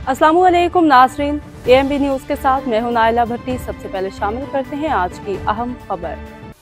अस्सलामुअलैकुम नाज़रीन, AMB news के साथ मैं हूं नाइला भट्टी। सबसे पहले शामिल करते हैं आज की अहम खबर।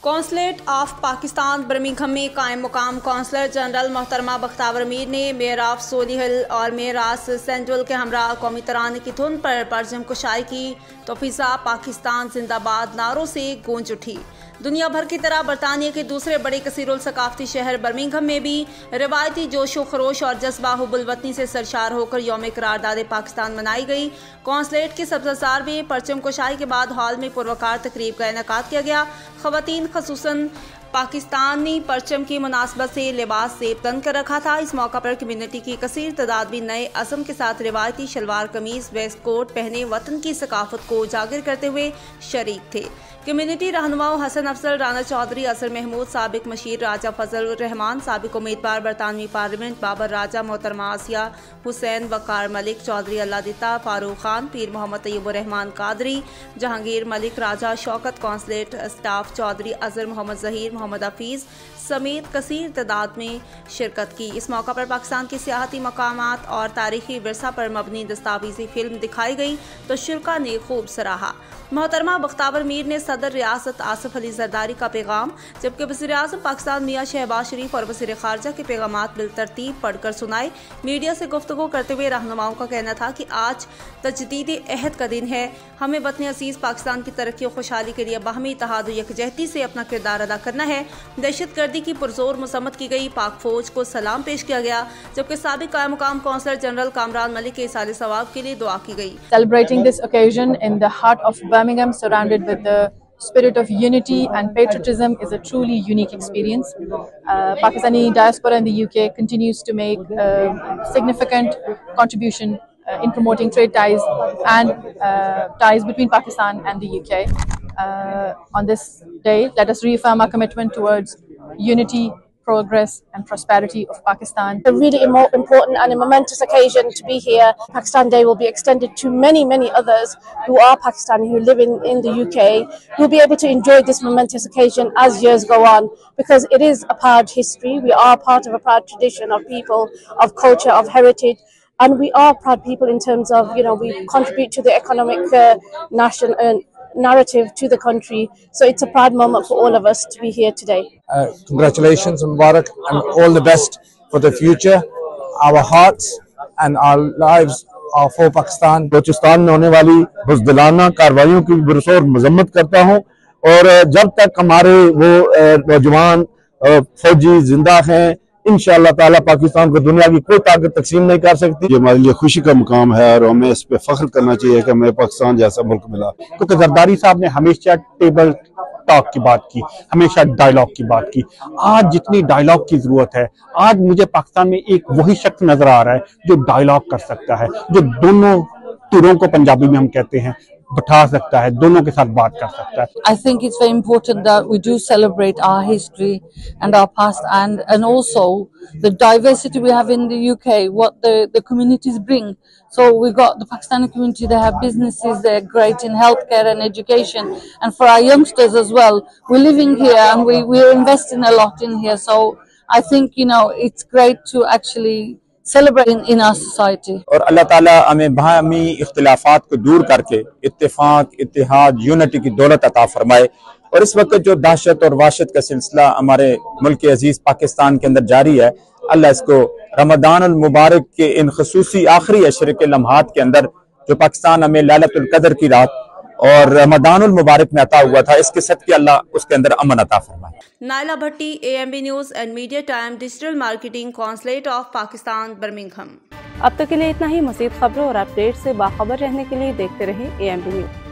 कौंसलेट ऑफ पाकिस्तान बर्मिंघम में कायम मुकाम कौंसलर जनरल मोहतरमा बख्तावर मीर ने मेयर ऑफ सोलीहिल और मेयर ऑफ सेंट्रल के हमरा कौमी तराने की धुन पर परचम कुशाई की तो फिजा पाकिस्तान जिंदाबाद नारों से गूंज उठी। दुनिया भर की तरह बरतानिया के दूसरे बड़े कसीरुल सकाफती शहर बर्मिंघम में भी रिवायती जोशो खरोश और जज्बा हुब्बुल वतनी से सरशार होकर यौम करारदाद पाकिस्तान मनाई गई। कौंसलेट के सब्ज़ार में परचम कुशाई के बाद हॉल में पुरवकार तकरीब का इनेकाद किया गया। खवातीन खसूसन पाकिस्तानी परचम की मुनासबत से लिबास सेब तन कर रखा था। इस मौका पर कम्युनिटी की कसीर तादाद भी नए अज़म के साथ रिवायती शलवार कमीज वेस्ट कोट पहने वतन की सकाफत को उजागर करते हुए शरीक थे। कम्युनिटी रहनुमाओं हसन अफजल, राना चौधरी, असर महमूद, साबिक मशीर राजा फजल रहमान, साबिक उम्मीदवार बरतानवी पार्लियामेंट बाबर राजा, मोहतरमा आसिया हुसैन, वकार मलिक, चौधरी अल्लादिता, फारूक खान, पीर मोहम्मद तैयब रहमान कादरी, जहांगीर मलिक राजा, शौकत कौंसलेट स्टाफ, चौधरी अजहर मोहम्मद जहीर, मोहम्मद हफीज़ समेत कसीर तादाद में शिरकत की। इस मौका पर पाकिस्तान की सियाहती मकामात और तारीखी विरसा पर मबनी दस्तावेजी फिल्म दिखाई गई तो शुरका ने खूब सराहा। मोहतरमा बख्तावर मीर ने सदर रियासत आसिफ अली जरदारी का पैगाम, जबकि वज़ीर आज़म पाकिस्तान मियां शहबाज शरीफ और वज़ीर खारजा के पैगामात बिलतरतीब पढ़कर सुनाए। मीडिया से गुफ्तगू करते हुए रहनुमाओं का कहना था कि आज तजदीद अहद का दिन है। हमें वतन अज़ीज़ पाकिस्तान की तरक्की और खुशहाली के लिए बाहमी इत्तेहाद और यकजहती से अपना किरदार अदा करना है। दहशतगर्दी की पुरजोर मसम्मत की गई। पाक फौज को सलाम पेश किया गया, जबकि साबिक कायम मुकाम कौंसलर जनरल कामरान मलिक के इसाले सवाब के लिए दुआ की गई। Celebrating this occasion in the heart of Birmingham, surrounded with the spirit of unity and patriotism, is a truly unique experience. Pakistani diaspora in the UK continues to make a significant contribution in promoting trade ties and ties between Pakistan and the UK. On this day, let us reaffirm our commitment towards unity, progress and prosperity of Pakistan. A really important and a momentous occasion to be here. Pakistan Day will be extended to many others who are Pakistani, who live in the UK, who will be able to enjoy this momentous occasion as years go on, because it is a proud history. We are part of a proud tradition of people, of culture, of heritage, and we are proud people in terms of, we contribute to the economic national narrative to the country. So it's a proud moment for all of us to be here today. Congratulations, Mubarak, and all the best for the future. Our hearts and our lives are for Pakistan. Balochistan में होने वाली बुज़दिलाना कार्रवाइयों की पुरज़ोर मज़म्मत करता हूँ, और जब तक हमारे वो नौजवान फौजी जिंदा हैं, इंशाअल्लाह ताला पाकिस्तान को दुनिया की कोई ताकत तकसीम नहीं कर सकती। ये हमारे लिए खुशी का मुकाम है और हमें इस पे फख्र करना चाहिए कि हमें पाकिस्तान जैसा मुल्क मिला। क्योंकि जरदारी साहब ने हमेशा टेबल टॉक की बात की, हमेशा डायलॉग की बात की। आज जितनी डायलॉग की जरूरत है, आज मुझे पाकिस्तान में एक वही शख्स नजर आ रहा है जो डायलॉग कर सकता है, जो दोनों तुरों को पंजाबी में हम कहते हैं बैठा सकता है, दोनों के साथ बात कर सकता है। I think it's very important that we do celebrate our history and our past, and also the diversity we have in the UK, what the communities bring. So we got the Pakistani community, they have businesses, they're great in healthcare and education, and for our youngsters as well, we're living here and we're investing a lot in here. So I think it's great to actually celebrate in our society. और अल्लाह ताला हमें बाहमी इख्तिलाफात को दूर करके इत्तेफाक, इत्तेहाद, unity की दौलत अता फरमाए। और इस वक्त जो दहशत और वाशत का सिलसिला हमारे मुल्क अजीज पाकिस्तान के अंदर जारी है, अल्लाह इसको रमदान अल मुबारक के इन खसूसी आखिरी अशरे के लम्हात के अंदर, जो पाकिस्तान हमें लैलतुल कदर की रात और रमदानुल मुबारक में अता हुआ था, इसके सदके अल्लाह उसके अंदर अमन अता फरमाए। Naila Bhatti, AMB news and media time, digital marketing, consulate of Pakistan, Birmingham. अब तक के लिए इतना ही। मज़ीद खबरों और अपडेट से बाखबर रहने के लिए देखते रहें AMB न्यूज़।